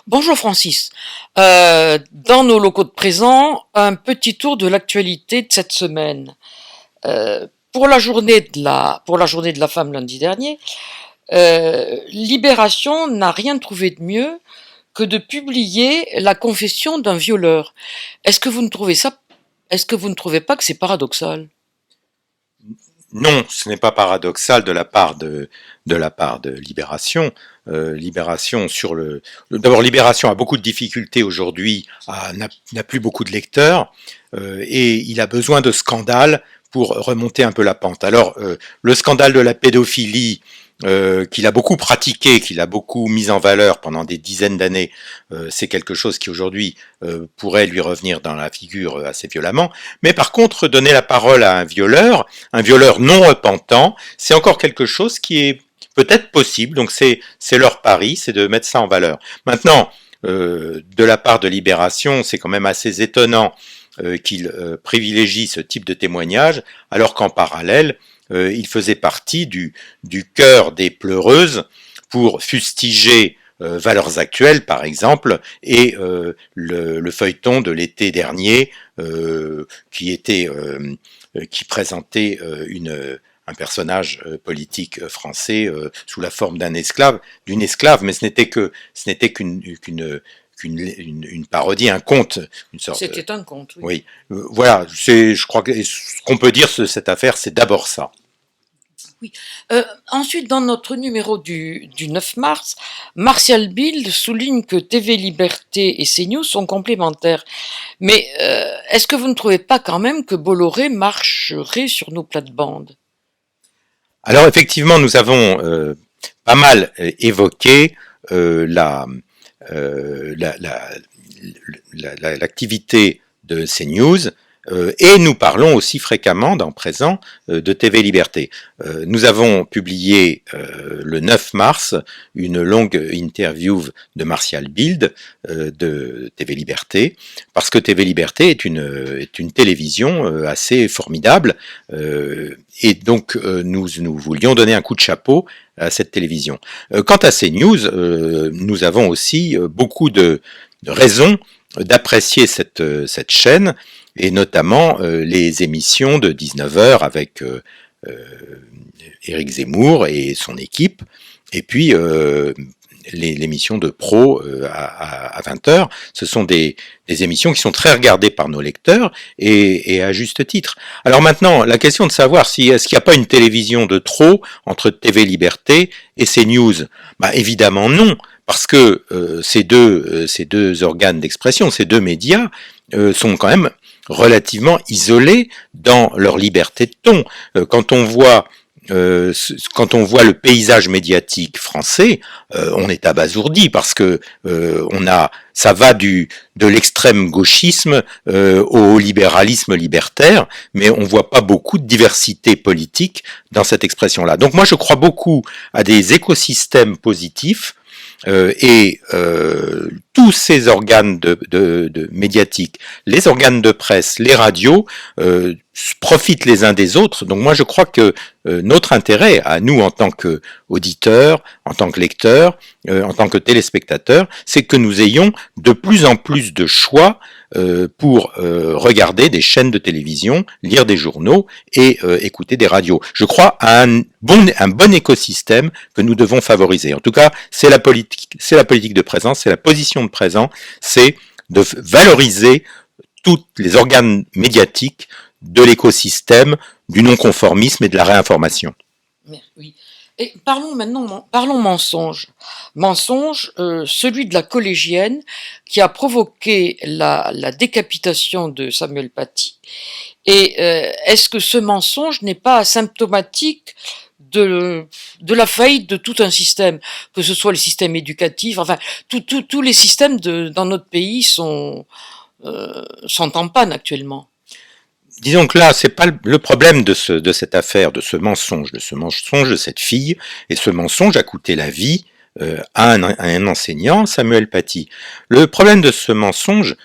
Bonjour Francis. Dans nos locaux de présent, un petit tour de l'actualité de cette semaine. Pour la journée de la femme lundi dernier, Libération n'a rien trouvé de mieux que de publier la confession d'un violeur. Est-ce que vous ne trouvez ça, est-ce que vous ne trouvez pas que c'est paradoxal? Non, ce n'est pas paradoxal de la part de Libération. Libération d'abord Libération a beaucoup de difficultés aujourd'hui, n'a plus beaucoup de lecteurs, et il a besoin de scandales pour remonter un peu la pente. Alors le scandale de la pédophilie, qu'il a beaucoup pratiqué, qu'il a beaucoup mis en valeur pendant des dizaines d'années, c'est quelque chose qui aujourd'hui pourrait lui revenir dans la figure assez violemment. Mais par contre, donner la parole à un violeur non repentant, c'est encore quelque chose qui est peut-être possible. Donc c'est leur pari, c'est de mettre ça en valeur. Maintenant, de la part de Libération, c'est quand même assez étonnant qu'il privilégie ce type de témoignage, alors qu'en parallèle, il faisait partie du chœur des pleureuses pour fustiger Valeurs Actuelles, par exemple, et le feuilleton de l'été dernier qui présentait un personnage politique français sous la forme d'une esclave, mais ce n'était qu'une parodie, un conte, une sorte. C'était un conte, oui. Oui, voilà. Je crois que ce qu'on peut dire de cette affaire, c'est d'abord ça. Oui. Ensuite, dans notre numéro du 9 mars, Martial Bild souligne que TV Liberté et CNews sont complémentaires. Mais est-ce que vous ne trouvez pas quand même que Bolloré marcherait sur nos plates-bandes? Alors effectivement, nous avons pas mal évoqué l'activité de CNews, et nous parlons aussi fréquemment dans Présent de TV Liberté. Nous avons publié le 9 mars une longue interview de Martial Bild de TV Liberté, parce que TV Liberté est une télévision assez formidable, et donc nous voulions donner un coup de chapeau à cette télévision. Quant à CNews, nous avons aussi beaucoup de raisons d'apprécier cette chaîne, et notamment les émissions de 19h avec Éric Zemmour et son équipe, et puis l'émission de Pro à 20h. Ce sont des émissions qui sont très regardées par nos lecteurs, et à juste titre. Alors maintenant, la question de savoir est-ce qu'il n'y a pas une télévision de trop entre TV Liberté et CNews, évidemment non, parce que ces deux organes d'expression, ces deux médias sont quand même relativement isolés dans leur liberté de ton. Quand on voit le paysage médiatique français, on est abasourdi, parce que ça va de l'extrême gauchisme au libéralisme libertaire, mais on voit pas beaucoup de diversité politique dans cette expression-là. Donc moi je crois beaucoup à des écosystèmes positifs, et tous ces organes de médiatiques, les organes de presse, les radios, profitent les uns des autres. Donc moi je crois que notre intérêt à nous en tant qu'auditeurs, en tant que lecteurs, en tant que téléspectateurs, c'est que nous ayons de plus en plus de choix pour regarder des chaînes de télévision, lire des journaux et écouter des radios. Je crois à un bon écosystème que nous devons favoriser. En tout cas, c'est la politique de Présent, c'est la position de Présent, c'est de valoriser tous les organes médiatiques de l'écosystème du non-conformisme et de la réinformation. Oui. Et parlons mensonge. Mensonge, celui de la collégienne qui a provoqué la décapitation de Samuel Paty. Et est-ce que ce mensonge n'est pas symptomatique de la faillite de tout un système, que ce soit le système éducatif, enfin tous les systèmes dans notre pays sont en panne actuellement? Disons que là, c'est pas le problème de cette affaire, de ce mensonge de cette fille, et ce mensonge a coûté la vie à un enseignant, Samuel Paty. Le problème de ce mensonge,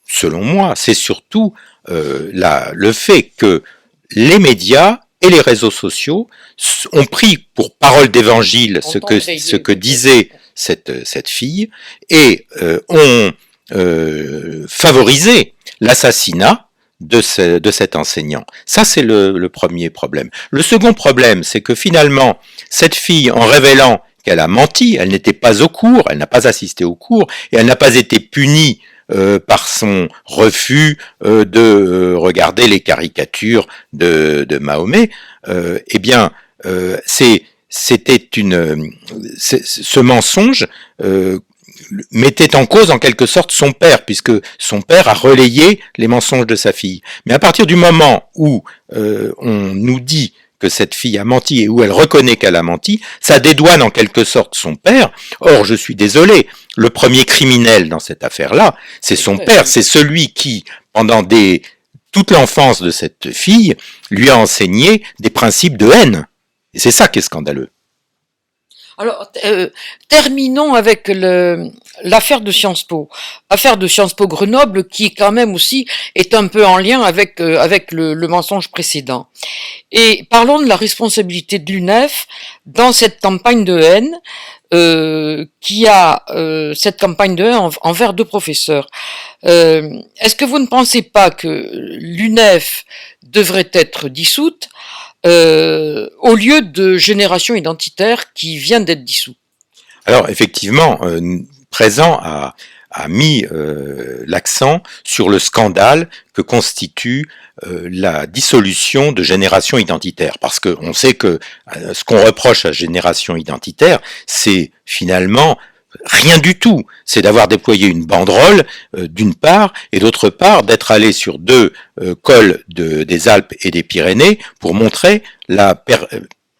selon moi, c'est surtout le fait que les médias et les réseaux sociaux ont pris pour parole d'évangile ce que disait cette fille et ont favorisé l'assassinat de cet enseignant. Ça, c'est le premier problème. Le second problème, c'est que finalement, cette fille, en révélant qu'elle a menti, elle n'était pas au cours, elle n'a pas assisté au cours, et elle n'a pas été punie par son refus de regarder les caricatures de Mahomet, eh bien, ce mensonge mettait en cause en quelque sorte son père, puisque son père a relayé les mensonges de sa fille. Mais à partir du moment où on nous dit que cette fille a menti et où elle reconnaît qu'elle a menti, ça dédouane en quelque sorte son père. Or, je suis désolé, le premier criminel dans cette affaire-là, c'est son père, c'est celui qui, pendant toute l'enfance de cette fille, lui a enseigné des principes de haine. Et c'est ça qui est scandaleux. Alors, terminons avec l'affaire de Sciences Po. Affaire de Sciences Po Grenoble qui quand même aussi est un peu en lien avec le mensonge précédent. Et parlons de la responsabilité de l'UNEF dans cette campagne de haine, cette campagne de haine envers deux professeurs. Est-ce que vous ne pensez pas que l'UNEF devrait être dissoute au lieu de Génération Identitaire qui vient d'être dissout? Alors effectivement, Présent a mis l'accent sur le scandale que constitue la dissolution de Génération Identitaire, parce que on sait que ce qu'on reproche à Génération Identitaire, c'est finalement rien du tout, c'est d'avoir déployé une banderole d'une part, et d'autre part d'être allé sur deux cols des Alpes et des Pyrénées pour montrer la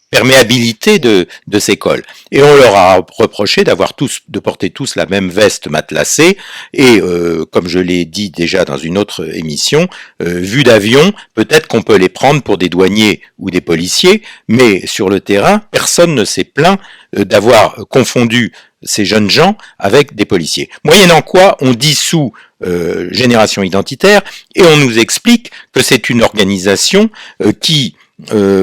perméabilité de ces cols. Et on leur a reproché de porter tous la même veste matelassée, et comme je l'ai dit déjà dans une autre émission, vu d'avion, peut-être qu'on peut les prendre pour des douaniers ou des policiers, mais sur le terrain, personne ne s'est plaint d'avoir confondu ces jeunes gens avec des policiers. Moyennant quoi, on dissout Génération Identitaire et on nous explique que c'est une organisation qui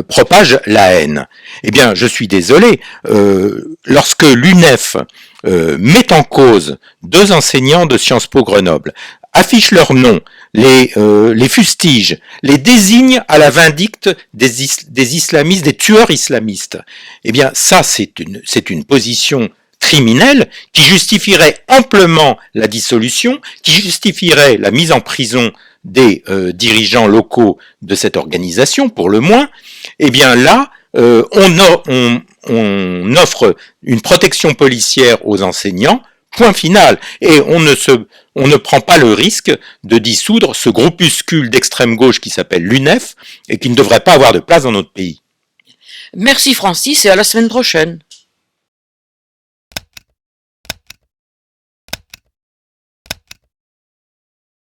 propage la haine. Eh bien, je suis désolé, lorsque l'UNEF met en cause deux enseignants de Sciences Po Grenoble, affiche leur nom, les fustige, les désigne à la vindicte des islamistes, des tueurs islamistes, eh bien, ça, c'est une position criminelle qui justifierait amplement la dissolution, qui justifierait la mise en prison des dirigeants locaux de cette organisation, pour le moins. Eh bien là, on offre une protection policière aux enseignants, point final, et on ne prend pas le risque de dissoudre ce groupuscule d'extrême gauche qui s'appelle l'UNEF et qui ne devrait pas avoir de place dans notre pays. Merci Francis et à la semaine prochaine.